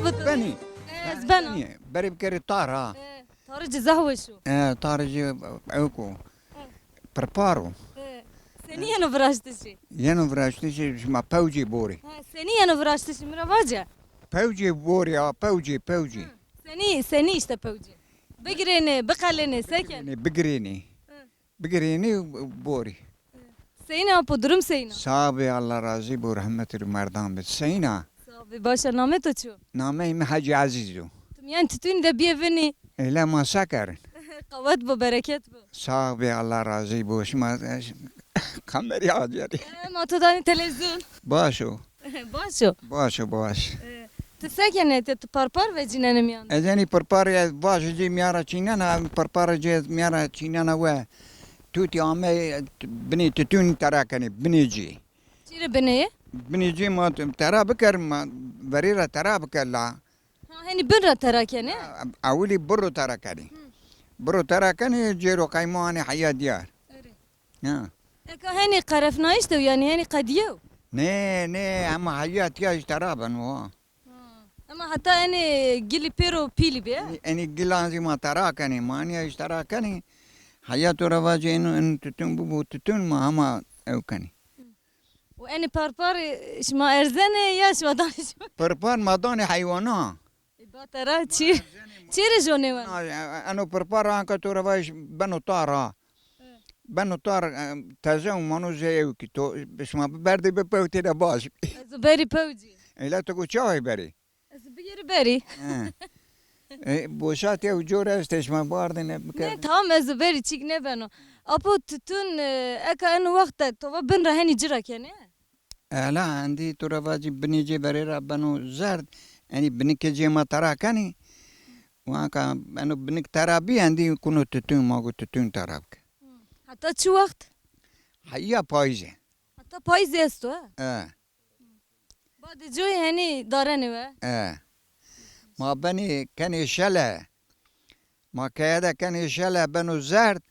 بتو بني زبنة بري بكري طارة طارج زهوشو طارج اوكو بربارو سنية نفراشتشي ينو فراشتش ما بوجي بوري سنية نفراشتشي مرافاجة بوجي بوري بوجي سني اشتا بوجي بقريني بقليني سكن بقريني بوري سينا بدرم سينا صابي الله راضي برحمة المردان بتسينا صافي باشا نامتو شو نامي حاجي عزيزو تميان تتون ده بيفني إلا ما سكر قوات بو بركات بو صابي الله راضي بوش ما خمري عجري ما تداني تلفزيون باشو باش تسكن تباربار وجينا نميان ازني بربار باش جي ميارا تشينانا بربار جي ميارا تشينانا و توتي عمي بني تتون تراكني بني جي شير بنيه بني جي ما ترى بكر ما بريرة ترى بكر لا هني برا تراك يعني اولي برو تراكني جيرو قايماني حياة ديار هني قرفنايش تو يعني هني قديو ني اما حياة ديار ترابن و اما حتى اني جيلي بيرو بيلي بيه اني جلانزي ما تراكني ماني اشتراكني حياة رواجي انه ان تتون ببو تتون ما هما اوكني واني باربار شما ارزاني يا شما دانش بربان ما داني حيوانا باترا تشير جوني وان انا بربار انك تو رواج بنو طار تازم منو زي كيتو بس ما بردي ببوتي دا باش زبيري بوجي لا تقول شاي بري زبيري بري بوشاتي وجورا استش ما باردن نه تمام زبيري تشيك نبانو ابو تتون اكا انه وقت تو بن رهني جراك يعني لا عندي تو رواجي بنيجي بري بنو زرد يعني بنك جي ما ترى كاني وانك انو بنك ترى بي عندي كنو تتون ما قلت تتون ترابك حتى شو وقت حيا بايزه حتى بايزه استو بعد جوي هني دارني و ما بني كان شلا ما كذا كان شلا بنو زرد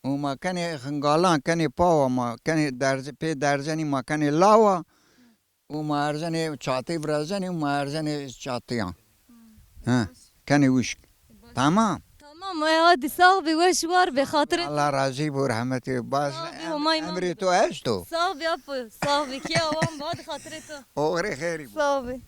وما كان خنقالان كان باوا ما كان درزني ما كان لاوا وما ارزني شاطي برزني وما ارزني شاطيان كان وش تمام هادي صاحبي وشوار بخاطر الله راضي برحمته باش امري تو اشتو صاحبي ابو صاحبي كيا وان بعد خاطرته اغري خيري صاحبي